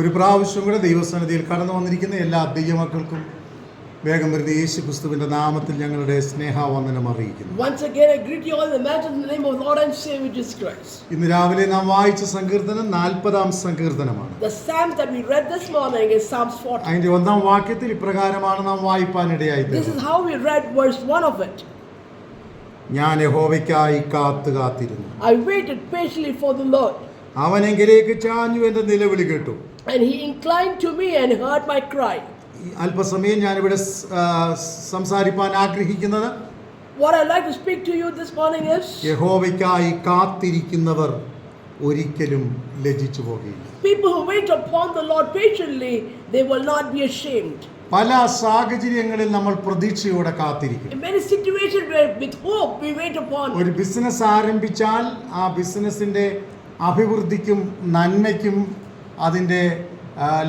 ഒരു പ്രാവശ്യം കൂടെ ദൈവസന്നിധിയിൽ കടന്നു വന്നിരിക്കുന്ന എല്ലാ ദൈവമക്കൾക്കും വേഗം വരുന്ന യേശു ക്രിസ്തുവിന്റെ നാമത്തിൽ ഞങ്ങളുടെ സ്നേഹവന്ദനം അറിയിക്കുന്നു. Once again I greet you all in the matter in the name of Lord and Savior Jesus Christ. ഇന്ന് രാവിലെ നാം വായിച്ച സങ്കീർത്തനം 40-ാം സങ്കീർത്തനമാണ്. The psalm that we read this morning is Psalms 40. അതിന്റെ 1-ാം വാക്യത്തിൽ ഇപ്രകാരമാണ് നാം വായിപ്പാനിടയായി. This is how we read verse 1 of it. ഞാൻ യഹോവയ്ക്കായി കാത്തിരുന്നു. I waited patiently for the Lord. അവൻ എങ്കിലേക്ക് ചാഞ്ഞു എന്റെ നിലവിളി കേട്ടു. And he inclined to me and heard my cry. അല്പസമയം ഞാനിവിടെ സംസാരിപ്പാൻ ആഗ്രഹിക്കുന്നത്, What I'd like to speak to you this morning is, യഹോവയ്ക്കായി കാത്തിരിക്കുന്നവർ ഒരിക്കലും ലജ്ജിച്ചു പോകില്ല. people who wait upon the Lord patiently, they will not be ashamed. പല സാഹചര്യങ്ങളിൽ നമ്മൾ പ്രതീക്ഷയോടെ കാത്തിരിക്കും. In many situations where with hope we wait upon. ഒരു ബിസിനസ് ആരംഭിച്ചാൽ ആ ബിസിനസിന്റെ അഭിവൃദ്ധിക്കും നന്മയ്ക്കും അതിന്റെ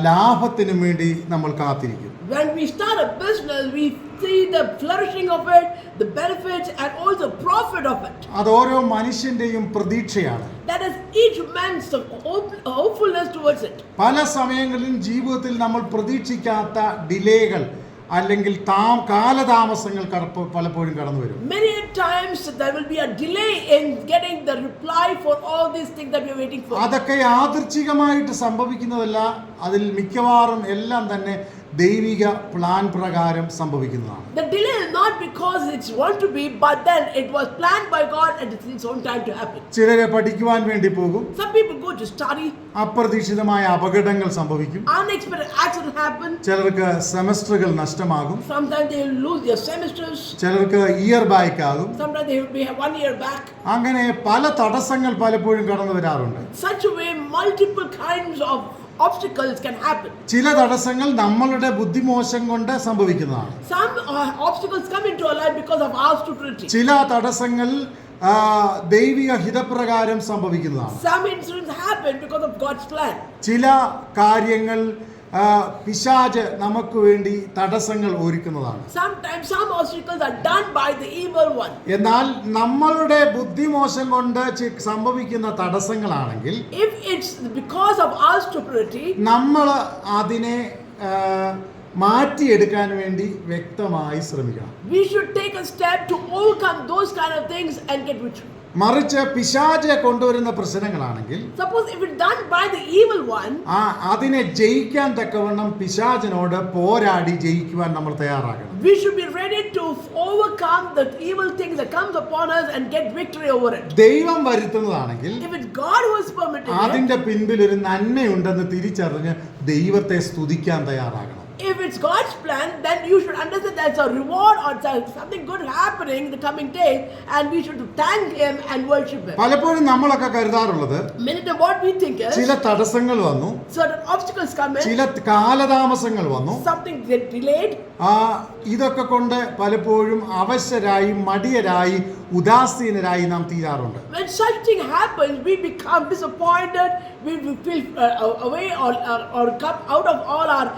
ലാഭത്തിനും വേണ്ടി നമ്മൾ കാത്തിരിക്കും. When we start a business, we see the flourishing of it, the benefits and also profit of it. അത് ഓരോ മനുഷ്യന്റെയും പ്രതീക്ഷയാണ്. That is each man's hopefulness towards it. പല സമയങ്ങളിലും ജീവിതത്തിൽ നമ്മൾ പ്രതീക്ഷിക്കാത്ത ഡിലേകൾ അല്ലെങ്കിൽ കാലതാമസങ്ങൾ പലപ്പോഴും കടന്നു വരും. Many times there will be a delay in getting the reply for all these things that we are waiting for. അതൊക്കെ യാദൃച്ഛികമായിട്ട് സംഭവിക്കുന്നതല്ല, അതിൽ മിക്കവാറും എല്ലാം തന്നെ ദൈവിക പ്ലാൻ പ്രകാരം സംഭവിക്കുന്നതാണ്. The delay is not because it's want to be, but then it was planned by God and it's its own time to happen. ചിലരെ പഠിക്കുവാൻ വേണ്ടി പോകും. Some people go to study. അപ്രതീക്ഷിതമായ അപകടങ്ങൾ സംഭവിക്കും. Unexpected accident happen. ചിലർക്ക് സെമസ്റ്ററുകൾ നഷ്ടമാകും. Sometimes they will lose their semesters. ചിലർക്ക് ഇയർ ബാക്ക് ആകും. Sometimes they will be 1 year back. അങ്ങനെ പല തടസ്സങ്ങൾ പലപ്പോഴും കടന്നു വരാറുണ്ട്. Such a way multiple kinds of obstacles can happen. ചില തടസ്സങ്ങൾ നമ്മളുടെ ബുദ്ധിമോശം കൊണ്ട് സംഭവിക്കുന്നതാണ്. Some obstacles come into our life because of our stupidity. ചില തടസ്സങ്ങൾ ദൈവിക ഹിതപ്രകാരം സംഭവിക്കുന്നതാണ്. Some incidents happen because of God's plan. ചില കാര്യങ്ങൾ പിശാച് നമുക്ക് വേണ്ടി തടസ്സങ്ങൾ ഒരുക്കുന്നതാണ്. Sometimes some obstacles are done by the evil one. എന്നാൽ നമ്മളുടെ ബുദ്ധിമോശം കൊണ്ട് സംഭവിക്കുന്ന തടസ്സങ്ങളാണെങ്കിൽ, If it's because of our stupidity, നമ്മൾ അതിനെ മാറ്റിയെടുക്കാൻ വേണ്ടി വ്യക്തമായി ശ്രമിക്കണം. we should take a step to overcome those kind of things and get victory. മറിച്ച് പിശാചെ കൊണ്ടുവരുന്ന പ്രശ്നങ്ങളാണെങ്കിൽ, Suppose if it's done by the evil one, അതിനെ ജയിക്കാൻ തക്കവണ്ണം പിശാചിനോട് പോരാടി ജയിക്കുവാൻ നമ്മൾ തയ്യാറാകണം. we should be ready to overcome the evil things that comes upon us and get victory over it. ദൈവം വരുത്തുന്നതാണെങ്കിൽ, If it's God who is permitting it, അതിന്റെ പിൻപിൽ ഒരു നന്മയുണ്ടെന്ന് തിരിച്ചറിഞ്ഞ് ദൈവത്തെ സ്തുതിക്കാൻ തയ്യാറാകണം. if it's God's plan, then you should understand there's a reward or there's something good happening in the coming days, and we should thank Him and worship Him. പലപ്പോഴും നമ്മളൊക്കെ കരുതാറുള്ളത്, Many times what we think is, ചില തടസ്സങ്ങൾ വന്നു, certain obstacles come in, ചില കാലതാമസങ്ങൾ വന്നു, something get delayed. ഇതൊക്കെ കൊണ്ട് പലപ്പോഴും അവശരായി മടിയരായി ഉദാസീനരായി നാം തീരാറുണ്ട്. When such thing happens, we become disappointed, we feel away or come out of all our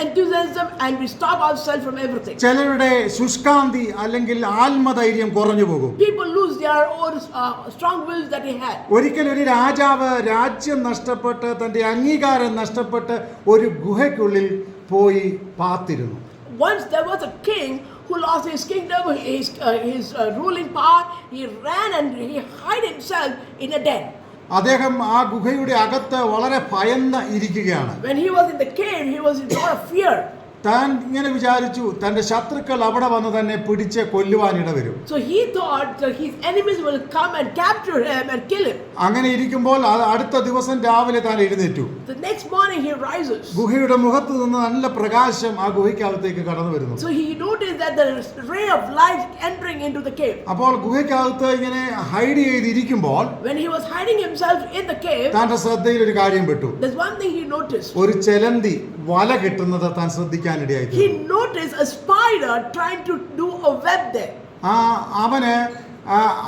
enthusiasm, and we stop ourselves from everything. ചിലരുടെ ശുഷ്കാന്തി അല്ലെങ്കിൽ ആത്മധൈര്യം കുറഞ്ഞു പോകും. People lose their own strong wills that they had. ഒരിക്കൽ ഒരു രാജാവ് രാജ്യം നഷ്ടപ്പെട്ട് തന്റെ അംഗീകാരം നഷ്ടപ്പെട്ട് ഒരു ഗുഹയ്ക്കുള്ളിൽ പോയി പാത്തിരുന്നു. Once there was a king who lost his kingdom, his ruling power. He ran and he hid himself in a den. അദ്ദേഹം ആ ഗുഹയുടെ അകത്ത് വളരെ ഭയന്ന് ഇരിക്കുകയാണ്. When he was in the cave, he was in a lot of fear. താൻ ഇങ്ങനെ വിചാരിച്ചു, തന്റെ ശത്രുക്കൾ അവിടെ വന്ന് തന്നെ പിടിച്ച് കൊല്ലുവാനിട വരും. So he thought that his enemies will come and capture him and kill him. അങ്ങനെ ഇരിക്കുമ്പോൾ അടുത്ത ദിവസം രാവിലെ താൻ എഴുന്നേറ്റു. The next morning he rises. ഗുഹയുടെ മുഖത്ത് നിന്ന് നല്ല പ്രകാശം ആ ഗുഹയ്ക്കകത്തേക്ക് കടന്നു വരുന്നു. So he noticed that there is ray of light entering into the cave. അപ്പോൾ ഗുഹയ്ക്കകത്ത് ഇങ്ങനെ ഹൈഡ് ചെയ്തിരിക്കുമ്പോൾ, When he was hiding himself in the cave, താന്റെ ശ്രദ്ധയിൽ ഒരു കാര്യം പെട്ടു. there's one thing he noticed. ഒരു ചെലന്തി വല കെട്ടുന്നത് താൻ ശ്രദ്ധിക്കാനിടയായി. He noticed a spider trying to do a web there. അവന്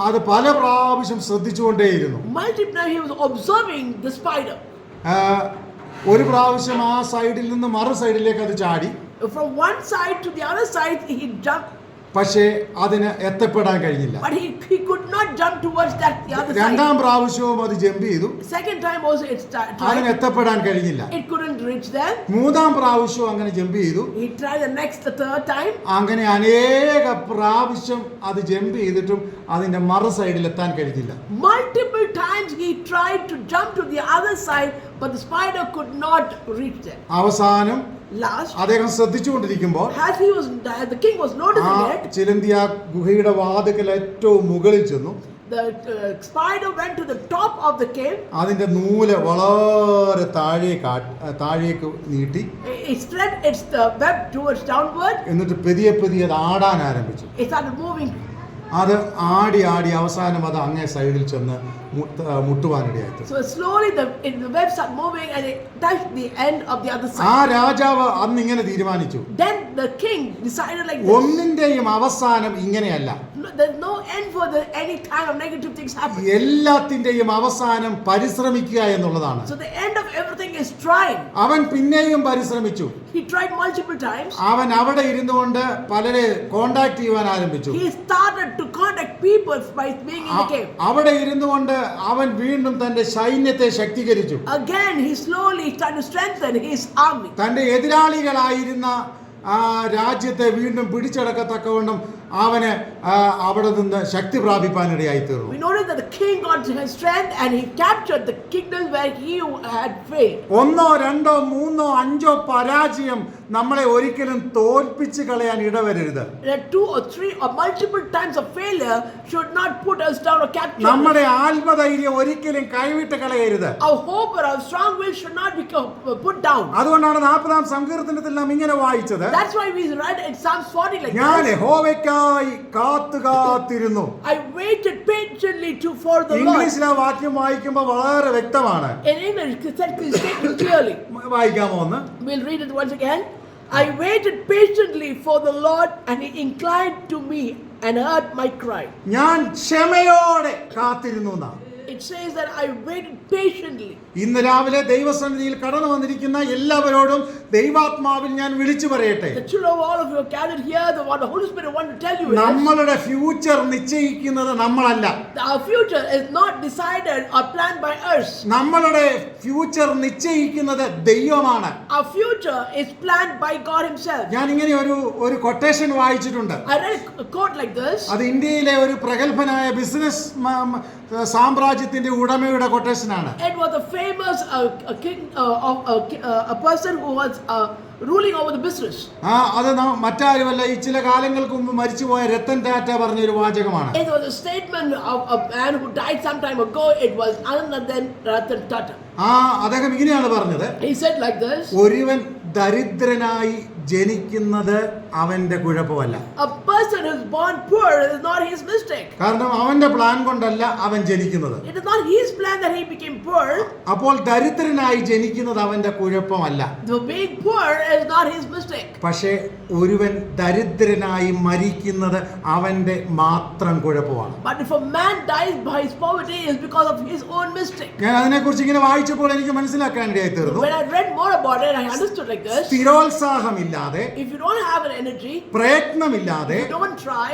അത് പല പ്രാവശ്യം ശ്രദ്ധിച്ചുകൊണ്ടേയിരുന്നു. Multiple he was observing the spider. ഒരു പ്രാവശ്യം ആ സൈഡിൽ നിന്ന് മറു സൈഡിലേക്ക് അത് ചാടി. From one side to the other side he jumped. പക്ഷേ അതിന് എത്തപ്പെടാൻ കഴിഞ്ഞില്ല. But he could not jump towards the other side. രണ്ടാം പ്രാവശ്യവും അത് ജമ്പ് ചെയ്തു. Second time also it അതിന് tried. എത്തപ്പെടാൻ കഴിഞ്ഞില്ല. It couldn't reach them. മൂന്നാം പ്രാവശ്യവും അങ്ങനെ ജമ്പ് ചെയ്തു. He tried the third time. അങ്ങനെ അനേക പ്രാവശ്യം അത് ജമ്പ് ചെയ്തിട്ടും അതിന്റെ മറു സൈഡിൽ എത്താൻ കഴിഞ്ഞില്ല. Multiple times he tried to jump to the other side, but the spider could not reach them. അവസാനം Last, അദ്ദേഹം ശ്രദ്ധിച്ചുകൊണ്ടിരിക്കുമ്പോൾ as the king was ആ noticing it, ചിലന്തി ആ ഗുഹയുടെ വാതിക്കൽ ഏറ്റവും മുകളിൽ ചെന്നു. the spider went to the top of the cave. അതിന്റെ നൂല് വളരെ താഴേക്ക് നീട്ടി. It spread its web towards downward. എന്നിട്ട് പതിയെ പതിയെ അത് ആടാൻ ആരംഭിച്ചു. It started moving. അത് ആടി അവസാനം അത് അങ്ങേ സൈഡിൽ ചെന്ന് മുട്ടുവാനിടയായി. So slowly the web started moving and it touched the end of the other ആ side. രാജാവ് അന്ന് ഇങ്ങനെ തീരുമാനിച്ചു. Then the king decided like this. ഒന്നിന്റെയും അവസാനം ഇങ്ങനെയല്ല. There's no end for any kind of negative things happen. എല്ലാത്തിന്റെയും അവസാനം പരിശ്രമിക്കുക എന്നുള്ളതാണ്. So the end of everything is trying. അവൻ പിന്നെയും പരിശ്രമിച്ചു. He tried multiple times. അവൻ അവിടെ ഇരുന്നുകൊണ്ട് പലരെ കോണ്ടാക്ട് ചെയ്യുവാൻ ആരംഭിച്ചു. He started to contact people by being in the cave. അവിടെ ഇരുന്നുകൊണ്ട് അവൻ വീണ്ടും തന്റെ സൈന്യത്തെ ശക്തീകരിച്ചു. Again he slowly started to strengthen his army. തന്റെ എതിരാളികളായിരുന്ന ആ രാജ്യത്തെ വീണ്ടും പിടിച്ചടക്കത്തക്കവണ്ണം അവന് അവിടെ നിന്ന് ശക്തി പ്രാപിപ്പാനിടയായി തീർന്നു. We noticed that the king got his strength and he captured the kingdoms where he had failed. ഒന്നോ രണ്ടോ മൂന്നോ അഞ്ചോ പരാജയം നമ്മളെ ഒരിക്കലും തോൽപ്പിച്ച് കളയാൻ ഇടവരരുത്. That 2 or 3 or multiple times of failure should not put us down or capture us. നമ്മുടെ ആത്മധൈര്യം ഒരിക്കലും കൈവിട്ട് കളയരുത്. Our hope or our strong will should not be put down. അതുകൊണ്ടാണ് 40-ാം സങ്കീർത്തനത്തിൽ നാം ഇങ്ങനെ വായിച്ചത്. That's why we read in Psalms 40 like ഞാൻ this. യഹോവയ്ക്കായി കാത്തിരുന്നു. I waited patiently for the Lord. ഇംഗ്ലീഷിൽ ആ വാക്യം വായിക്കുമ്പോൾ വളരെ വ്യക്തമാണ്. In English it said clearly. വായിക്കാമോ ഒന്ന്? We'll read it once again. I waited patiently for the Lord and he inclined to me and heard my cry. ഞാൻ ക്ഷമയോടെ കാത്തിരുന്നു എന്നാ. It says that I waited patiently. ഇന്ന് രാവിലെ ദൈവസന്നിധിയിൽ കടന്നു വന്നിരിക്കുന്ന എല്ലാവരോടും ദൈവാത്മാവിൽ ഞാൻ വിളിച്ചു പറയട്ടെ. The children of all of you are gathered here. What the Holy Spirit wants to tell you is നമ്മളുടെ ഫ്യൂച്ചർ നിശ്ചയിക്കുന്നത് നമ്മളല്ല. our future is not decided or planned by us. നമ്മളുടെ ഫ്യൂച്ചർ നിശ്ചയിക്കുന്നത് ദൈവമാണ്. Our future is planned by God himself. ഞാൻ ഇങ്ങനെ ഒരു quotation വായിച്ചിട്ടുണ്ട്. I read a quote like this. അത് ഇന്ത്യയിലെ ഒരു പ്രഗത്ഭനായ ബിസിനസ് സാമ്രാജ്യത്തിന്റെ ഉടമയുടെ കൊട്ടേഷനാണ്. It was a famous king, a person who was ruling over the business. അത് മറ്റാരുമല്ല, ഈ ചില കാലങ്ങൾക്ക് മുമ്പ് മരിച്ചുപോയ രത്തൻ ടാറ്റ പറഞ്ഞൊരു വാചകമാണ്. It was a statement of a man who died some time ago. It was other than Ratan Tata. അദ്ദേഹം ഇങ്ങനെയാണ് പറഞ്ഞത്. He said like this. ഒരുവൻ ദരിദ്രനായി ജനിക്കുന്നത് അവന്റെ കുഴപ്പമല്ല. A person who is born poor is not his mistake. കാരണം അവന്റെ plan കൊണ്ടല്ല അവൻ ജനിക്കുന്നത്. It is not his plan that he became poor. അപ്പോൾ ദരിദ്രനായി ജനിക്കുന്നത് അവന്റെ കുഴപ്പമല്ല. The being poor is not his mistake. പക്ഷേ ഒരുവൻ ദരിദ്രനായി മരിക്കുന്നത് അവന്റെ മാത്രം കുഴപ്പമാണ്. But if a man dies by his poverty, it is because of his own mistake. ഞാൻ അതിനെക്കുറിച്ച് ഇങ്ങനെ വായിച്ചപ്പോൾ എനിക്ക് മനസ്സിലാക്കാൻ ഇടയായി തീർന്നു. When I read more about it, I understood like this. സ്ഥിരോത്സാഹമില്ലാതെ, If you don't have an energy, പ്രയത്നമില്ലാതെ, if you don't try,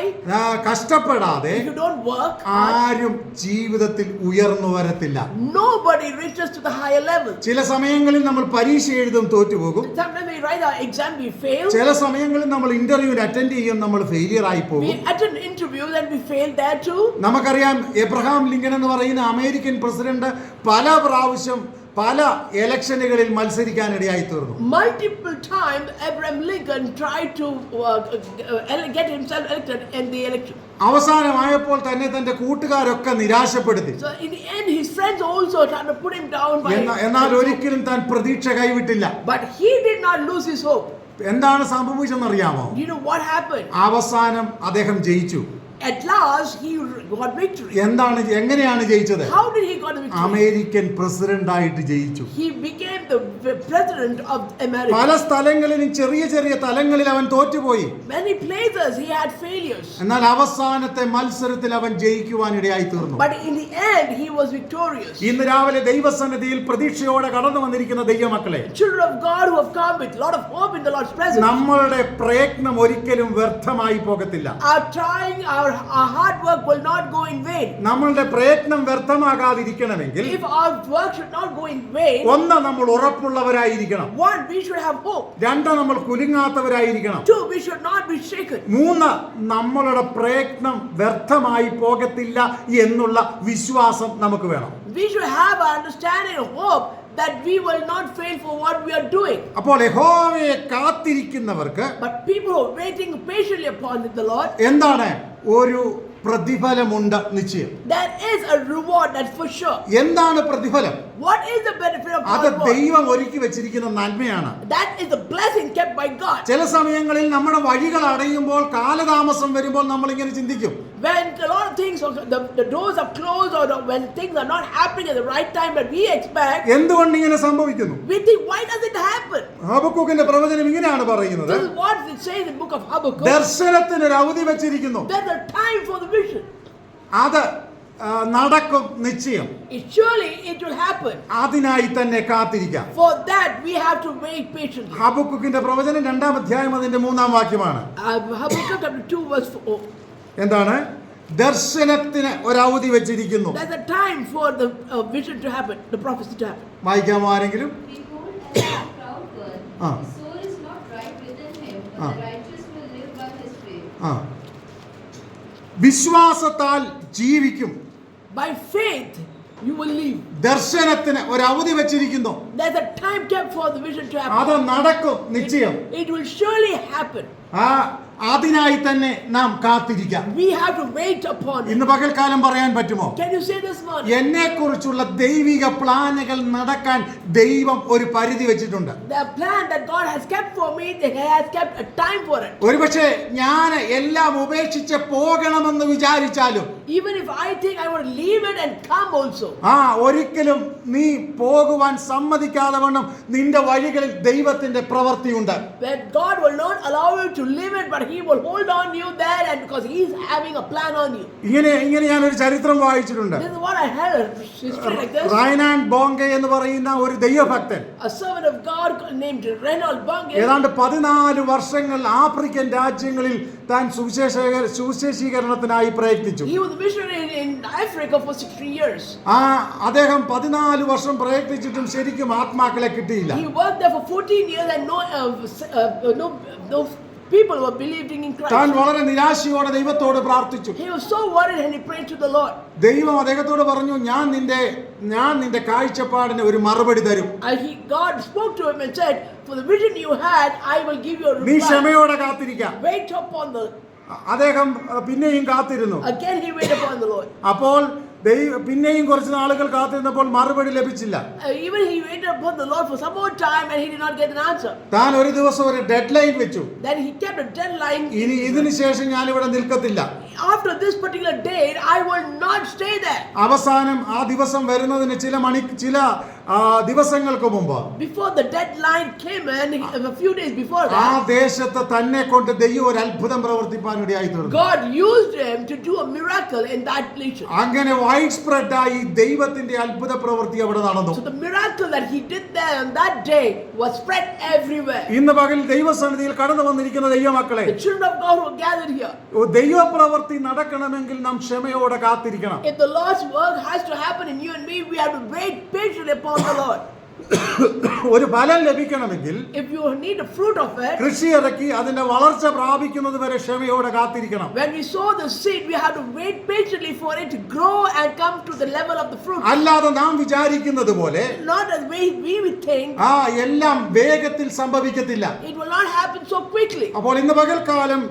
കഷ്ടപ്പെടാതെ if you don't work, ആരും ജീവിതത്തിൽ ഉയർന്നു വരത്തില്ല. nobody reaches to the higher level. ചില സമയങ്ങളിൽ നമ്മൾ പരീക്ഷ എഴുതും, തോറ്റുപോകും. Sometimes we write our exam, we fail. ചില സമയങ്ങളിൽ നമ്മൾ ഇന്റർവ്യൂവിന് അറ്റൻഡ് ചെയ്യും, നമ്മൾ ഫെയിലിയർ ആയി We പോകും. attend interviews and we fail there too. നമുക്കറിയാം, എബ്രഹാം ലിങ്കൺ എന്ന് പറയുന്ന അമേരിക്കൻ പ്രസിഡന്റ് പല പ്രാവശ്യം പല ഇലക്ഷനുകളിൽ മത്സരിക്കാൻ ഇടയായി തീർന്നു. Multiple times Abraham Lincoln tried to get himself elected in the election. അവസാനമായപ്പോൾ തന്നെ തന്റെ കൂട്ടുകാരൊക്കെ നിരാശപ്പെടുത്തി. So in the end his friends also tried to put him down by എന്നാൽ ഒരിക്കലും താൻ പ്രതീക്ഷ കൈവിട്ടില്ല. But he did not lose his hope. എന്താണ് സംഭവിച്ചെന്നറിയാമോ? Do you know what happened? അവസാനം അദ്ദേഹം ജയിച്ചു. At last he got victory. എങ്ങനെയാണ് ജയിച്ചത്? How did he got the victory? American president ആയിട്ട് ജയിച്ചു. He became the president of America. പല സ്ഥലങ്ങളിലും ചെറിയ ചെറിയ തലങ്ങളിൽ അവൻ തോറ്റുപോയി. Many places he had failures. എന്നാൽ അവസാനത്തെ മത്സരത്തിൽ അവൻ ജയിക്കുവാനിടയായി തീർന്നു. But in the end, he was victorious. ഇന്ന് രാവിലെ ദൈവസന്നിധിയിൽ പ്രതീക്ഷയോടെ കടന്നു വന്നിരിക്കുന്ന ദൈവമക്കളെ, Children of God who have come with a lot of hope in the Lord's presence. നമ്മളുടെ പ്രയത്നം ഒരിക്കലും വ്യർത്ഥമായി പോകത്തില്ല. Our trying, our hard work will not go in vain. നമ്മളുടെ പ്രയത്നം വ്യർത്ഥമാകാതിരിക്കണമെങ്കിൽ If our work should not go in vain, ഒന്ന്, നമ്മൾ ഉറപ്പുള്ളവരായിരിക്കണം. one, we should have hope. രണ്ട്, നമ്മൾ കുലുങ്ങാത്തവരായിരിക്കണം. Two, we should not be shaken. മൂന്ന്, നമ്മളുടെ പ്രയത്നം വ്യർത്ഥമായി പോകത്തില്ല എന്നുള്ള വിശ്വാസം നമുക്ക് വേണം. We should have an understanding of hope that we will not fail for what we are doing. അപ്പോൾ യഹോവയെ കാത്തിരിക്കുന്നവർക്ക്, But people who are waiting patiently upon the Lord, എന്താണ്? ഒരു പ്രതിഫലമുണ്ട് നിശ്ചയം. there is a reward, that's for sure. എന്താണ് പ്രതിഫലം? What is the benefit of അത് hard work? ദൈവം ഒരുക്കി വെച്ചിരിക്കുന്ന നന്മയാണ്. That is the blessing kept by God. ചില സമയങ്ങളിൽ നമ്മുടെ വഴികൾ അടയുമ്പോൾ, കാലതാമസം വരുമ്പോൾ നമ്മൾ ഇങ്ങനെ ചിന്തിക്കും, When a lot of things, the doors are closed, or when things are not happening at the right time that we expect, എന്തുകൊണ്ട് ഇങ്ങനെ സംഭവിക്കുന്നു? we think, why does it happen? ഹബക്കൂക്കിന്റെ പ്രവചനം ഇങ്ങനെയാണ് പറയുന്നത്, This is what it says in the book of Habakkuk. ദർശനത്തിന് ഒരു അവധി വെച്ചിരിക്കുന്നു, There's a time for the vision. അത് നടക്കും നിശ്ചയം. Surely it will happen. അതിനായി തന്നെ കാത്തിരിക്കാം. For that we have to wait patiently. ഹബക്കൂക്കിന്റെ പ്രവചനം 2-ാം അധ്യായം അതിന്റെ 3-ാം വാക്യമാണ്. Habakkuk chapter 2 verse 4. എന്താണ്? ദർശനത്തിന് ഒരു അവധി വെച്ചിരിക്കുന്നു. There's a time for the vision to happen, the prophecy to happen. വായിക്കാമോ ആരെങ്കിലും? Behold, the proud one, Ah. his soul is not right within him, but Ah. the righteous will live by his faith. വിശ്വാസത്താൽ ജീവിക്കും. By faith you will live. ദർശനത്തിന് ഒരു അവധി വെച്ചിരിക്കുന്നു. There's a time kept for the vision to അത് happen. നടക്കും നിശ്ചയം. It will surely happen. അതിനായി തന്നെ നാം കാത്തിരിക്കാം. We have to wait upon it. ഇന്ന് പകൽക്കാലം പറയാൻ പറ്റുമോ? Can you say this morning? എന്നെ കുറിച്ചുള്ള ദൈവിക പ്ലാനുകൾ നടക്കാൻ ദൈവം ഒരു പരിധി വെച്ചിട്ടുണ്ട്. The plan that God has kept for me, that He has kept a time for it. ഒരുപക്ഷെ ഞാൻ എല്ലാം ഉപേക്ഷിച്ച് പോകണമെന്ന് വിചാരിച്ചാലും, Even if I think I want to leave it and come also, ഒരിക്കലും നീ പോകുവാൻ സമ്മതിക്കാതെ വണ്ണം നിന്റെ വഴികളിൽ ദൈവത്തിന്റെ പ്രവൃത്തിയുണ്ട്. that God will not allow you to leave it, but He will hold on you there, and because He is having a plan on you. ഇങ്ങനെ ഞാനൊരു ചരിത്രം വായിച്ചിട്ടുണ്ട്. This is what I heard, history like this. റൈനാൻഡ് ബോങ്കെ എന്ന് പറയുന്ന ഒരു ദൈവഭക്തൻ A servant of God named Reinhold Bonnke, ഏതാണ്ട് 14 വർഷങ്ങൾ African രാജ്യങ്ങളിൽ താൻ സുവിശേഷീകരണത്തിനായി പ്രയത്നിച്ചു. he was a missionary in Africa for 60 years. അദ്ദേഹം 14 വർഷം പ്രയത്നിച്ചിട്ടും ശരിക്കും ആത്മാക്കളെ കിട്ടിയില്ല. He worked there for 14 years and no people were believing in താൻ Christ. വളരെ നിരാശയോടെ ദൈവത്തോട് പ്രാർത്ഥിച്ചു. He was so worried and he prayed to the Lord. ദൈവം അദ്ദേഹത്തോട് പറഞ്ഞു, ഞാൻ നിന്റെ കാഴ്ചപ്പാടിന് ഒരു മറുപടി തരും. God spoke to him and said, for the vision you had, I will give you a നീ reply. ക്ഷമയോടെ കാത്തിരിക്കാം. Wait upon the. അദ്ദേഹം പിന്നെയും കാത്തിരുന്നു. Again he waited upon the Lord. അപ്പോൾ പിന്നെയും കുറച്ച് നാളുകൾ കാത്തിരുന്നപ്പോൾ മറുപടി ലഭിച്ചില്ല. Even he waited upon the Lord for some more time and he did not get an answer. താൻ ഒരു ദിവസം ഒരു ഡെഡ് ലൈൻ വെച്ചു. Then he kept a deadline. ഇനി ഇതിനു ശേഷം ഞാൻ ഇവിടെ നിൽക്കത്തില്ല. After this particular date, I will not stay there. അവസാനം ആ ദിവസം വരുന്നതിന് ചില ദിവസങ്ങൾക്ക് മുമ്പ്, Before the deadline came in, a few days before ആ that, ദേശത്ത് തന്നെ കൊണ്ട് ദൈവം ഒരു അത്ഭുതം പ്രവർത്തിപ്പാനിടയായി തീർന്നു. God used him to do a miracle in that nation. അങ്ങനെ വൈഡ് സ്പ്രെഡ് ആയി ദൈവത്തിന്റെ അത്ഭുത പ്രവൃത്തി അവിടെ നടന്നു. So the miracle that he did there on that day was spread everywhere. ഇന്ന് പകൽ ദൈവസന്നിധിയിൽ കടന്നു വന്നിരിക്കുന്ന ദൈവമക്കളെ, The children of God who are gathered here, ദൈവപ്രവൃത്തി നടക്കണമെങ്കിൽ നാം ക്ഷമയോടെ കാത്തിരിക്കണം. if the Lord's work has to happen in you and me, we have to wait patiently upon the Lord. ഒരു ഫലം ലഭിക്കണമെങ്കിൽ, If you need the fruit of it, കൃഷി ഇറക്കി അതിന്റെ വളർച്ച പ്രാപിക്കുന്നത് വരെ ക്ഷമയോടെ കാത്തിരിക്കണം. when we sow the seed, we have to wait patiently for it to grow and come to the level of the fruit. അല്ലാതെ നാം വിചാരിക്കുന്നത് പോലെ Not as we would think. എല്ലാം വേഗത്തിൽ സംഭവിക്കത്തില്ല. It will not happen so quickly. അപ്പോൾ ഇന്ന് പകൽക്കാലം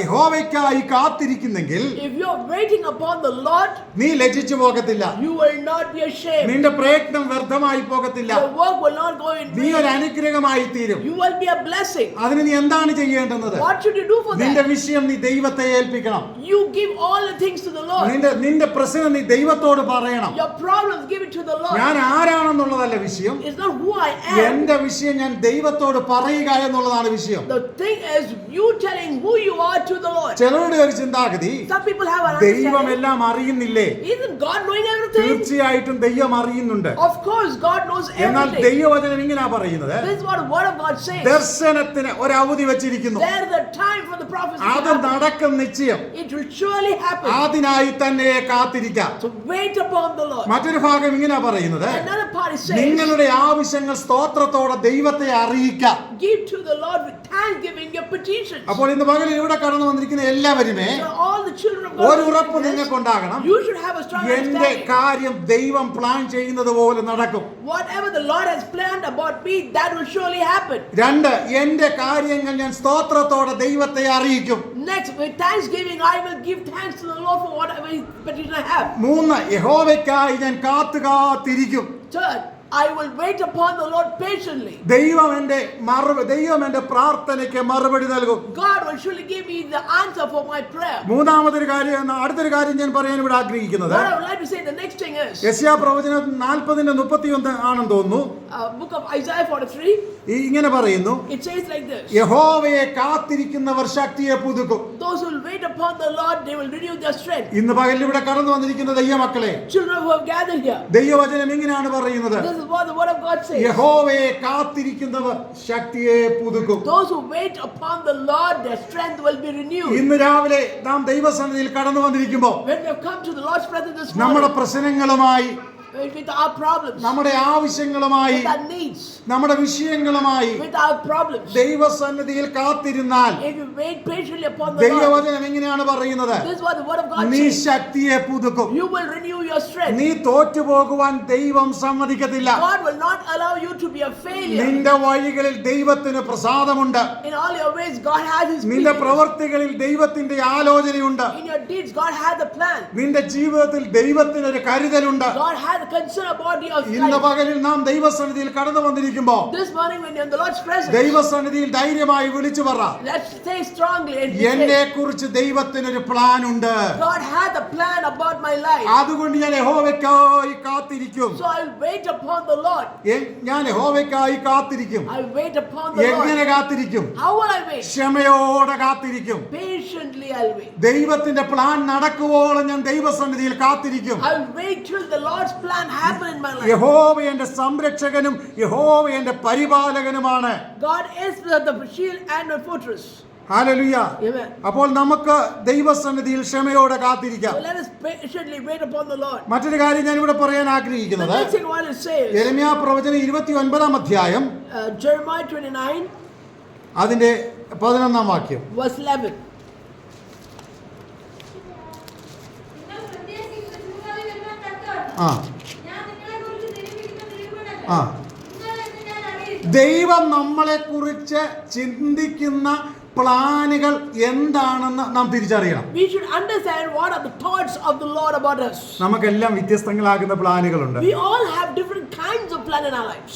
യഹോവയ്ക്കായി കാത്തിരിക്കുന്നെങ്കിൽ If you are waiting upon the Lord, നീ ലജ്ജിച്ചു പോകത്തില്ല. you will not be ashamed. നിന്റെ പ്രയത്നം വ്യർത്ഥമായി പോകത്തില്ല. Your Your work will not go in നീ ഒരു vain. അനുഗ്രഹമായി തീരും. You will be a blessing. അതിന് നീ എന്താണ് ചെയ്യേണ്ടുന്നത്? What should you do for നിന്റെ that? വിഷയം നീ ദൈവത്തെ ഏൽപ്പിക്കണം. You give all the things to the Lord. നിന്റെ പ്രശ്നം നീ ദൈവത്തോട് പറയണം. Your problems, give it to the Lord. ഞാൻ ആരാണെന്നുള്ളതല്ല വിഷയം. It's not who I am. എന്റെ വിഷയം ഞാൻ ദൈവത്തോട് പറയുക എന്നുള്ളതാണ് വിഷയം. The thing is, you telling who you are to the Lord. ചിലരുടെ ഒരു ചിന്താഗതി, Some people have an ദൈവം understanding. എല്ലാം അറിയുന്നില്ലേ? Isn't God knowing everything? തീർച്ചയായിട്ടും ദൈവം അറിയുന്നുണ്ട്. Of course, God knows എന്നാൽ everything. ദൈവവചനം ഇങ്ങനെയാ പറയുന്നത്, This is what the word of God says. ദർശനത്തിന് ഒരു അവധി വെച്ചിരിക്കുന്നു. There is a time for the prophecy to അത് happen. നടക്കും നിശ്ചയം. It will surely happen. അതിനായി തന്നെ കാത്തിരിക്കാം. So wait upon the Lord. മറ്റൊരു ഭാഗം ഇങ്ങനെ പറയുന്നത്, Another part is saying, നിങ്ങളുടെ ആവശ്യങ്ങൾ സ്തോത്രത്തോടെ ദൈവത്തെ അറിയിക്കാം. give to the Lord with thanksgiving your petitions. അപ്പോൾ ഇന്ന് പകലിൽ ഇവിടെ കടന്നു വന്നിരിക്കുന്ന എല്ലാവരുമേ, So all the children of ഒരു God, ഉറപ്പ് നിങ്ങൾക്കുണ്ടാകണം. you should have a strong എന്റെ understanding. കാര്യം ദൈവം പ്ലാൻ ചെയ്യുന്നത് പോലെ നടക്കും. Whatever the Lord has planned about me, that will surely happen. രണ്ട്, എന്റെ കാര്യങ്ങൾ ഞാൻ സ്തോത്രത്തോടെ ദൈവത്തെ അറിയിക്കും. Next, with thanksgiving, I will give thanks to the Lord for whatever petition I have. മൂന്ന്, യഹോവയ്ക്കായി ഞാൻ കാത്തിരിക്കും. Third, I will wait upon the Lord patiently. ദൈവം എന്റെ പ്രാർത്ഥനയ്ക്ക് മറുപടി നൽകും. God will surely give me the answer for my prayer. മൂന്നാമതൊരു കാര്യം, അടുത്തൊരു കാര്യം ഞാൻ പറയാൻ ഇവിടെ ആഗ്രഹിക്കുന്നത്, What I would like to say, the next thing is, യെശയ്യാ പ്രവചനം 40:31 ആണെന്ന് തോന്നുന്നു. book of Isaiah 43, ഇങ്ങനെ പറയുന്നു, it says like this. യഹോവയെ കാത്തിരിക്കുന്നവർ ശക്തിയെ പുതുക്കും. Those who will wait upon the Lord, they will renew their strength. ഇന്ന് പകലിൽ ഇവിടെ കടന്നു വന്നിരിക്കുന്ന ദൈവമക്കളെ, Children who have gathered here, ദൈവവചനം ഇങ്ങനെയാണ് പറയുന്നത്, this is what the word of God says. യഹോവയെ കാത്തിരിക്കുന്നവർ ശക്തിയെ പുതുക്കും. Those who wait upon the Lord, their strength will be renewed. ഇന്ന് രാവിലെ നാം ദൈവസന്നിധിയിൽ കടന്നു വന്നിരിക്കുമ്പോൾ When we have come to the Lord's presence this നമ്മുടെ morning, പ്രശ്നങ്ങളുമായി, with our problems, നമ്മുടെ ആവശ്യങ്ങളുമായി, with our needs, നമ്മുടെ വിഷയങ്ങളുമായി with our problems, ദൈവസന്നിധിയിൽ കാത്തിരുന്നാൽ, if you wait patiently upon the Lord, ദൈവവചനം എങ്ങനെയാണ് പറയുന്നത്, this is what the word of God നീ says. ശക്തിയെ പുതുക്കും. You will renew your strength. നീ തോറ്റുപോകുവാൻ ദൈവം സമ്മതിക്കത്തില്ല. God will not allow you to be a failure. നിന്റെ വഴികളിൽ ദൈവത്തിന് പ്രസാദമുണ്ട്. In all your ways, God has His നിന്റെ pleasure. പ്രവൃത്തികളിൽ ദൈവത്തിന്റെ ആലോചനയുണ്ട്. In your deeds, God has a plan. നിന്റെ ജീവിതത്തിൽ ദൈവത്തിനൊരു കരുതലുണ്ട്. God has a concern about your ഇന്ന് life. പകലിൽ നാം ദൈവസന്നിധിയിൽ കടന്നു വന്നിരിക്കുമ്പോൾ This morning, when you're in the Lord's presence, ദൈവസന്നിധിയിൽ ധൈര്യമായി വിളിച്ചു പറ, let's say strongly and എന്നെ say, കുറിച്ച് ദൈവത്തിനൊരു പ്ലാൻ ഉണ്ട്. God has a plan about my life. അതുകൊണ്ട് ഞാൻ യഹോവയ്ക്കായി കാത്തിരിക്കും. So I'll wait upon the Lord. ഞാൻ യഹോവയ്ക്കായി കാത്തിരിക്കും. I'll wait upon the എങ്ങനെ Lord. കാത്തിരിക്കും? How will I wait? ക്ഷമയോടെ കാത്തിരിക്കും. Patiently I'll wait. ദൈവത്തിന്റെ പ്ലാൻ നടക്കുവോളം ഞാൻ ദൈവസന്നിധിയിൽ കാത്തിരിക്കും. I'll wait till the Lord's plan happen in my life. യഹോവ എന്റെ സംരക്ഷകനും യഹോവ എന്റെ പരിപാലകനുമാണ്. God is the shield and the fortress. Hallelujah. Amen. അപ്പോൾ നമുക്ക് ദൈവസന്നിധിയിൽ ക്ഷമയോടെ കാത്തിരിക്കാം. So let us patiently wait upon the Lord. മറ്റൊരു കാര്യം ഞാൻ ഇവിടെ പറയാൻ The ആഗ്രഹിക്കുന്നത്, next thing I want to say is യെരമ്യാ പ്രവചനം 29 അധ്യായം Jeremiah 29, അതിന്റെ 11 വാക്യം. verse 11. നിങ്ങൾ പ്രത്യേകിച്ച് നിങ്ങളിൽ വരുവാൻ തക്കവണ്ണം ആ ഞാൻ നിങ്ങളെക്കുറിച്ച് നിരൂപിക്കുന്ന നിരൂപണങ്ങൾ ആ നിങ്ങൾ എന്ന് ഞാൻ അറിയിച്ചു. ദൈവം നമ്മളെ കുറിച്ച് ചിന്തിക്കുന്ന പ്ലാനുകൾ എന്താണെന്ന് നാം തിരിച്ചറിയണം. We should understand what are the thoughts of the Lord about us. നമുക്കെല്ലാം വ്യത്യസ്തങ്ങളാകുന്ന പ്ലാനുകളുണ്ട്. We all have different kinds of plan in our lives.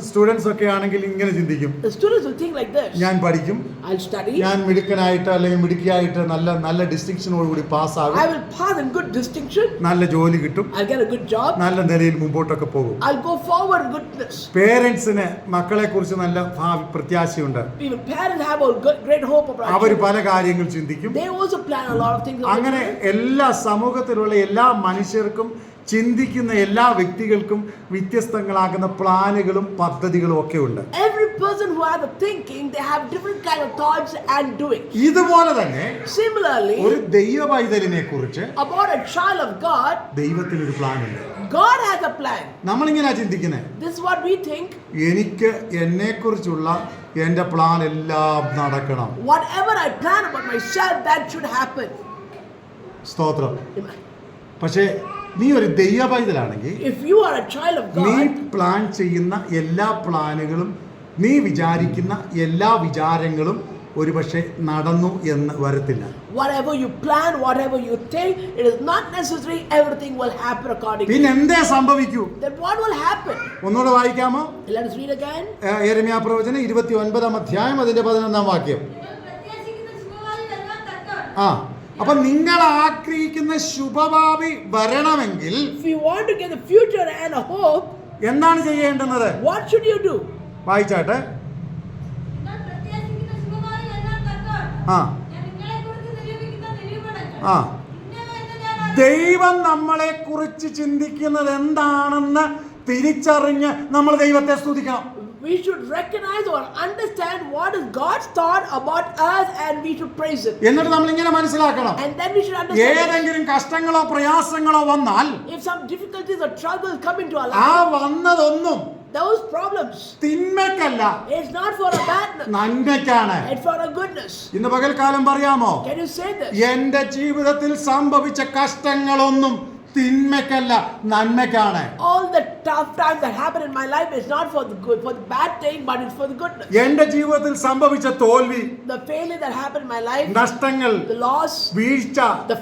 Students ഒക്കെ ആണെങ്കിൽ ഇങ്ങനെ ചിന്തിക്കും, The students will think like this. ഞാൻ പഠിക്കും, I'll study. ഞാൻ മിടുക്കനായിട്ട് അല്ലെങ്കിൽ മിടുക്കിയായിട്ട് നല്ല ഡിസ്റ്റിങ്ഷനോടുകൂടി പാസ്സാകും, I will pass in good distinction. നല്ല ജോലി കിട്ടും, I'll get a good job. നല്ല നിലയിൽ മുമ്പോട്ടൊക്കെ പോകും. I'll go forward in goodness. പേരൻസിന് മക്കളെ കുറിച്ച് നല്ല ഭാവി പ്രത്യാശയുണ്ട്. Even parents have a great hope about our children. പല കാര്യങ്ങൾ ചിന്തിക്കും. They also plan a lot of things. അങ്ങനെ എല്ലാ സമൂഹത്തിലുള്ള എല്ലാ മനുഷ്യർക്കും ചിന്തിക്കുന്ന എല്ലാ വ്യക്തികൾക്കും വ്യത്യസ്തങ്ങളാകുന്ന പ്ലാനുകളും പദ്ധതികളും ഒക്കെ ഉണ്ട്. Every person who has a thinking, they have different kind of thoughts and doing. ഇതുപോലെ തന്നെ Similarly, ഒരു ദൈവ പൈതലിനെ കുറിച്ച് about a child of God, ദൈവത്തിനൊരു പ്ലാൻ ഉണ്ട്. God has a plan. നമ്മളിങ്ങനെ ചിന്തിക്കുന്നത്, This is what we think. എനിക്ക് എന്നെ കുറിച്ചുള്ള എന്റെ പ്ലാൻ എല്ലാം നടക്കണം. Whatever I plan about myself, that should happen. സ്തോത്രം. പക്ഷേ നീ ഒരു ദൈവ പൈതലാണെങ്കിൽ, If you are a child of നീ God, പ്ലാൻ ചെയ്യുന്ന എല്ലാ പ്ലാനുകളും, നീ വിചാരിക്കുന്ന എല്ലാ വിചാരങ്ങളും ഒരുപക്ഷെ നടന്നു എന്ന് വരത്തില്ല. Whatever you plan, whatever you think, it is not necessary everything will happen according to പിന്നെ എന്തേ സംഭവിക്കൂ? Then what will happen? ഒന്നുകൂടെ വായിക്കാമോ? Let us read again. യെരമ്യാ പ്രവചനം 29-ാം അധ്യായം അതിന്റെ 11-ാം വാക്യം. നിങ്ങൾ പ്രത്യാശിക്കുന്ന ശുഭഭാവി വരുവാൻ തക്കവണ്ണം അപ്പൊ നിങ്ങൾ ആഗ്രഹിക്കുന്ന ശുഭഭാവി വരണമെങ്കിൽ If you want to get the future and a hope, എന്താണ് ചെയ്യേണ്ടുന്നത്? what should you do? വായിച്ചാട്ടെ. നിങ്ങൾ പ്രത്യാശിക്കുന്ന ശുഭഭാവി വരുവാൻ തക്കവണ്ണം ആ ഞാൻ നിങ്ങളെക്കുറിച്ച് നിരൂപിക്കുന്ന നിരൂപണങ്ങൾ ആ ഇന്നവ എന്ന് ഞാൻ അറിയുന്നു. ദൈവം നമ്മളെ കുറിച്ച് ചിന്തിക്കുന്നത് എന്താണെന്ന് തിരിച്ചറിഞ്ഞ് നമ്മൾ ദൈവത്തെ സ്തുതിക്കണം. We should recognize or understand what is God's thought about us and we should praise Him. എന്നിട്ട് നമ്മൾ ഇങ്ങനെ മനസ്സിലാക്കണം, And then we should understand ഏതെങ്കിലും കഷ്ടങ്ങളോ പ്രയാസങ്ങളോ വന്നാൽ if some difficulties or troubles come into our ആ life, വന്നതൊന്നും those problems, തിന്മയ്ക്കല്ല, it's not for a badness, നന്മയ്ക്കാണ്. it's for a goodness. ഇന്ന് പകൽക്കാലം പറയാമോ, Can you say this? എന്റെ ജീവിതത്തിൽ സംഭവിച്ച കഷ്ടങ്ങളൊന്നും തിന്മയ്ക്കല്ല, നന്മയ്ക്കാണ്. All the tough times that happen in my life is not for the good, for the bad thing, but it's for the goodness. എന്റെ ജീവിതത്തിൽ സംഭവിച്ച തോൽവി, The failure that happened in my life, നഷ്ടങ്ങൾ, the loss, വീഴ്ച, the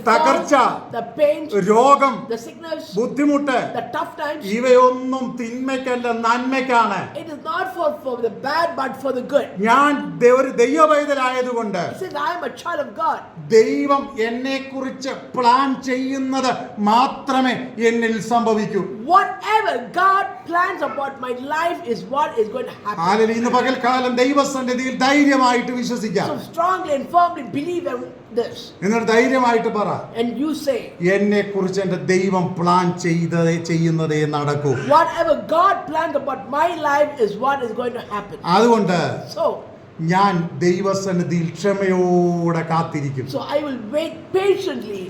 തകർച്ച, the pain, രോഗം, the sickness, ബുദ്ധിമുട്ട്, the tough times, ഇവയൊന്നും തിന്മയ്ക്കല്ല, നന്മയ്ക്കാണ്. it is not for the bad, but for the good. ഞാൻ ഒരു ദൈവപൈതലായതുകൊണ്ട് Since I am a child of God, ദൈവം എന്നെ കുറിച്ച് പ്ലാൻ ചെയ്യുന്നത് മാത്രമേ എന്നിൽ സംഭവിക്കൂ. whatever God plans about my life is what is going to happen. ആലലി ഇന്ന് പകൽക്കാലം ദൈവസന്നിധിയിൽ ധൈര്യമായിട്ട് വിശ്വസിക്കാം. So strongly and firmly believe in this. എന്നിട്ട് ധൈര്യമായിട്ട് പറ, And you say, എന്നെ കുറിച്ച് എന്റെ ദൈവം പ്ലാൻ ചെയ്യുന്നതേ നടക്കൂ. whatever God planned about my life is what is going to happen. അതുകൊണ്ട് So ഞാൻ ദൈവസന്നിധിയിൽ ക്ഷമയോടെ കാത്തിരിക്കും. I will wait patiently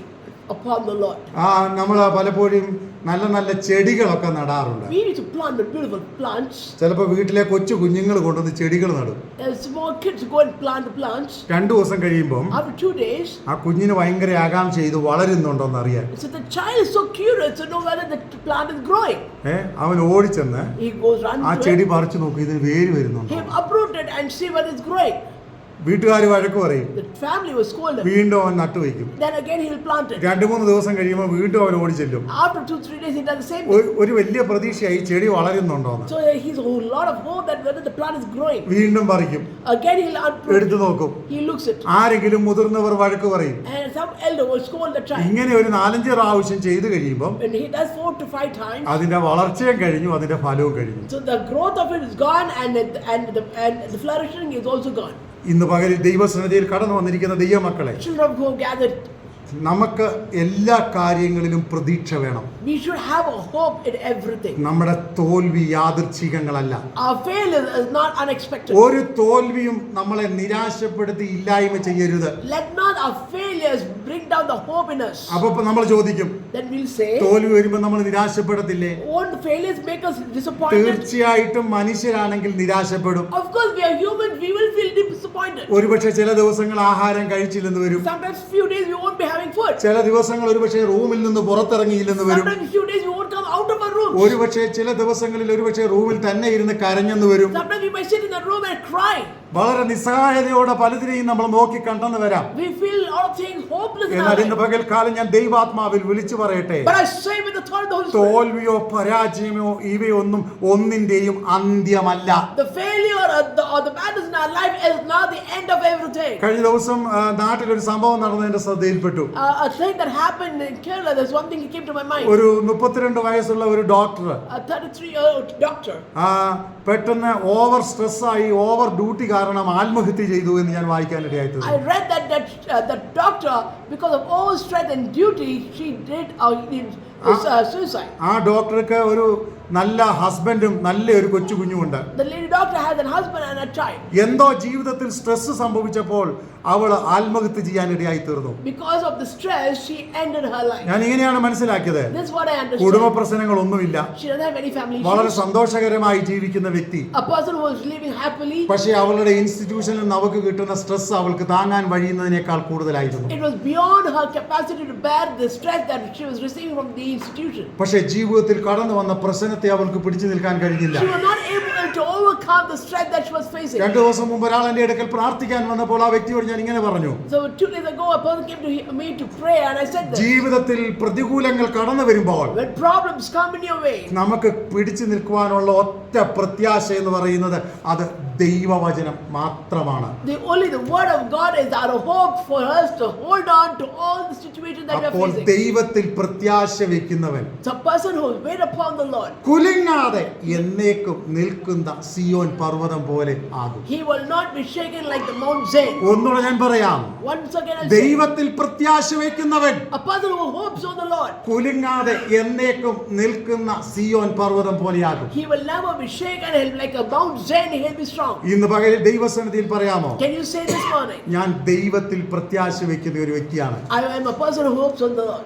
upon the Lord. നമ്മൾ പലപ്പോഴും നല്ല നല്ല ചെടികളൊക്കെ നടാറുണ്ട്. We need to plant the beautiful plants. ചിലപ്പോൾ വീട്ടിലെ കൊച്ചു കുഞ്ഞുങ്ങൾ കൊണ്ടുവന്ന് ചെടികൾ നടും. Small kids go and plant the plants. 2 ദിവസം കഴിയുമ്പം After 2 days, ആ കുഞ്ഞിന് ഭയങ്കര ആകാംക്ഷ ചെയ്ത് വളരുന്നുണ്ടോന്ന് അറിയാൻ. so the child is so curious to know whether the plant is growing. അവൻ ഓടിച്ചെന്ന് He goes run ആ to ചെടി it. പറിച്ചു നോക്കും, ഇതിന് വേര് വരുന്നുണ്ടോ. He uproot it and see whether it's growing. വീട്ടുകാർ വഴക്ക് പറയും, The family will scold him. വീണ്ടും അവൻ നട്ടുവയ്ക്കും. Then again he will plant it. 2-3 ദിവസം കഴിയുമ്പോൾ വീണ്ടും അവൻ ഓടിച്ചെല്ലും. After 2-3 days he does the same thing. ഒരു വലിയ പ്രതീക്ഷയായി ചെടി വളരുന്നുണ്ടോന്ന്. So he's a whole lot of hope that whether the plant is growing. വീണ്ടും പറിക്കും, Again he'll uproot എടുത്തു it. നോക്കും. He looks it. ആരെങ്കിലും മുതിർന്നവർ വഴക്ക് പറയും. And some elder will scold the child. ഇങ്ങനെ ഒരു 4-5 പ്രാവശ്യം ചെയ്തു കഴിയുമ്പോൾ When he does 4 to 5 times, അതിന്റെ വളർച്ചയും കഴിഞ്ഞു, അതിന്റെ ഫലവും കഴിഞ്ഞു. so the growth of it is gone and the flourishing is also gone. ഇന്ന് പകലിൽ ദൈവസന്നിധിയിൽ കടന്നു വന്നിരിക്കുന്ന ദൈവമക്കളെ, Children of God gathered, നമുക്ക് എല്ലാ കാര്യങ്ങളിലും പ്രതീക്ഷ വേണം. we should have a hope in everything. നമ്മുടെ തോൽവി യാദൃച്ഛികങ്ങളല്ല. Our failure is not unexpected. ഒരു തോൽവിയും നമ്മളെ നിരാശപ്പെടുത്തി ഇല്ലായ്മ ചെയ്യരുത്. Let not our failures bring down the hope in us. അപ്പൊ നമ്മൾ ചോദിക്കും, Then we'll say, തോൽവി വരുമ്പോൾ നമ്മൾ നിരാശപ്പെടത്തില്ലേ? won't failures make us disappointed? തീർച്ചയായിട്ടും മനുഷ്യരാണെങ്കിൽ നിരാശപ്പെടും. Of course, we are human, we will feel disappointed. ഒരുപക്ഷെ ചില ദിവസങ്ങൾ ആഹാരം കഴിച്ചില്ലെന്ന് വരും. Sometimes few days we won't be having food. ചില ദിവസങ്ങൾ ഒരുപക്ഷെ റൂമിൽ നിന്ന് പുറത്തിറങ്ങിയില്ലെന്ന് വരും. Sometimes few days we won't come out of our room. ഒരുപക്ഷെ ചില ദിവസങ്ങളിൽ ഒരുപക്ഷെ റൂമിൽ തന്നെ ഇരുന്ന് കരഞ്ഞെന്ന് വരും. Sometimes we might sit in the room and cry. വളരെ നിസ്സഹായതയോടെ പലതിനെയും നമ്മൾ നോക്കി കണ്ടെന്ന് വരാം. We feel all things hopeless in our എന്നാൽ ഇന്ന് life. പകൽക്കാലം ഞാൻ ദൈവാത്മാവിൽ വിളിച്ചു പറയട്ടെ, But I say with the thought of the Holy Spirit, തോൽവിയോ പരാജയമോ ഇവയൊന്നും ഒന്നിന്റെയും അന്ത്യമല്ല. the failure or the badness in our life is not the end of everything. കഴിഞ്ഞ ദിവസം നാട്ടിലൊരു സംഭവം നടന്നതിന്റെ ശ്രദ്ധയിൽപ്പെട്ടു. A thing that happened in Kerala, there's one thing that came to my mind. ഒരു 32 വയസ്സുള്ള ഒരു doctor A 33-year-old doctor, പെട്ടെന്ന് over സ്ട്രെസ്സായി over duty കാരണം ആത്മഹത്യ ചെയ്തു എന്ന് ഞാൻ വായിക്കാനിടയായി. I read that doctor, because of overstress and duty, she did suicide. ആ ഡോക്ടർക്ക് ഒരു നല്ല ഹസ്ബൻഡും നല്ല ഒരു കൊച്ചു കുഞ്ഞുമുണ്ട്. The lady doctor has a husband and a child. എന്തോ ജീവിതത്തിൽ സ്ട്രെസ് സംഭവിച്ചപ്പോൾ അവൾ ആത്മഹത്യ ചെയ്യാനിടയായി തീർന്നു. Because of the stress, she ended her life. ഞാൻ ഇങ്ങനെയാണ് മനസ്സിലാക്കിയത്. This is what I understand. കുടുംബ പ്രശ്നങ്ങളൊന്നുമില്ല, She doesn't have any family വളരെ issues. സന്തോഷകരമായി ജീവിക്കുന്ന വ്യക്തി. A person who is living happily. പക്ഷേ അവളുടെ ഇൻസ്റ്റിറ്റ്യൂഷനിൽ നിന്ന് അവൾക്ക് കിട്ടുന്ന സ്ട്രെസ് അവൾക്ക് താങ്ങാൻ കഴിയുന്നതിനേക്കാൾ കൂടുതലായിരുന്നു. It was beyond her capacity to bear the stress that she was receiving from the institution. പക്ഷേ ജീവിതത്തിൽ കടന്നു വന്ന പ്രശ്നത്തെ അവൾക്ക് പിടിച്ചു നിൽക്കാൻ കഴിഞ്ഞില്ല. She was not able to overcome the strength that she was facing. 2 ദിവസം മുമ്പ് ഒരാൾ എൻ്റെ അടുക്കൽ പ്രാർത്ഥിക്കാൻ വന്നപ്പോൾ ആ വ്യക്തിയോട് ഞാൻ ഇങ്ങനെ പറഞ്ഞു, So 2 days ago, a person came to me to pray, and I said this. ജീവിതത്തിൽ പ്രതികൂലങ്ങൾ കടന്നു വരുമ്പോൾ When problems come in your way, നമുക്ക് പിടിച്ചു നിൽക്കുവാനുള്ള ഒറ്റ പ്രത്യാശ എന്ന് പറയുന്നത് അത് ദൈവവചനം മാത്രമാണ്. only the word of God is our hope for us to hold on to all the situations that we are അപ്പോൾ facing. ദൈവത്തിൽ പ്രത്യാശ വെക്കുന്നവൻ So a person who wait upon the Lord, കുലുങ്ങാതെ എന്നേക്കും നിൽക്കുന്ന സിയോൻ പർവ്വതം പോലെ ആകും. he will not be shaken like the Mount Zion. ഒന്നുകൂടെ ഞാൻ പറയാം, Once again I'll say, ദൈവത്തിൽ പ്രത്യാശ വെക്കുന്നവൻ a person who hopes on the Lord, കുലുങ്ങാതെ എന്നേക്കും നിൽക്കുന്ന സിയോൻ പർവ്വതം പോലെയാകും. he will never be shaken. He'll be like a Mount Zion, he'll be strong. ഇന്ന് പകൽ ദൈവസന്നിധിയിൽ പറയാമോ, Can you say this morning, ഞാൻ ദൈവത്തിൽ പ്രത്യാശ വെക്കുന്ന ഒരു വ്യക്തിയാണ്. I am a person who hopes on the Lord.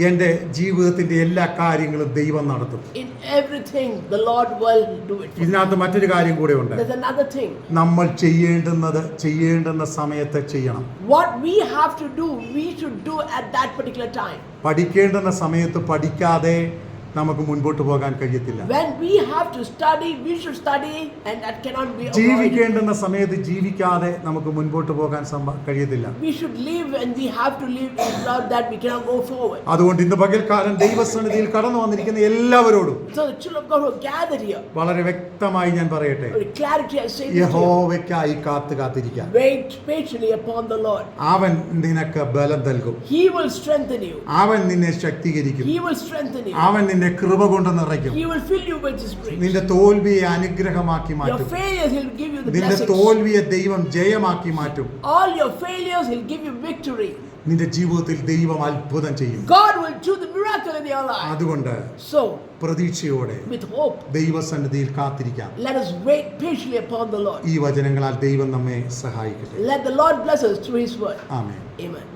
എൻ്റെ ജീവിതത്തിന്റെ എല്ലാ കാര്യങ്ങളും ദൈവം നടത്തും. In everything, the Lord will do it for me. ഇതിനകത്ത് മറ്റൊരു കാര്യം കൂടെ ഉണ്ട്. There's another thing. നമ്മൾ ചെയ്യേണ്ടുന്ന സമയത്ത് ചെയ്യണം. What we have to do, we should do at that particular time. പഠിക്കേണ്ടുന്ന സമയത്ത് പഠിക്കാതെ നമുക്ക് മുൻപോട്ട് പോകാൻ കഴിയത്തില്ല. When we have to study, we should study, and that cannot be avoided. ജീവിക്കേണ്ടുന്ന സമയത്ത് ജീവിക്കാതെ നമുക്ക് മുൻപോട്ട് പോകാൻ കഴിയത്തില്ല. We should live, and we have to live without that we cannot go forward. അതുകൊണ്ട് ഇന്ന് പകൽക്കാലം ദൈവസന്നിധിയിൽ കടന്നു വന്നിരിക്കുന്ന എല്ലാവരോടും So the children of God who are gathered here, വളരെ വ്യക്തമായി ഞാൻ പറയട്ടെ, with clarity I say this to you, യഹോവയ്ക്കായി കാത്തിരിക്കാം. wait patiently upon the Lord. അവൻ നിനക്ക് ബലം നൽകും. He will strengthen you. അവൻ നിന്നെ ശക്തീകരിക്കും. He will strengthen you. അവൻ നിന്നെ കൃപ കൊണ്ട് നിറയ്ക്കും. He will fill you with His grace. നിന്റെ തോൽവിയെ അനുഗ്രഹമാക്കി Your മാറ്റും. failures, He'll give you the നിന്റെ blessings. തോൽവിയെ ദൈവം ജയമാക്കി മാറ്റും. All your failures, He'll give you victory. നിന്റെ ജീവിതത്തിൽ ദൈവം അത്ഭുതം ചെയ്യും. God will do the miracle in your life. അതുകൊണ്ട് So, പ്രതീക്ഷയോടെ with hope, ദൈവസന്നിധിയിൽ കാത്തിരിക്കാം. let us wait patiently upon the Lord. ഈ വചനങ്ങളാൽ ദൈവം നമ്മെ സഹായിക്കട്ടെ. Let the Lord bless us through His word. Amen. Amen.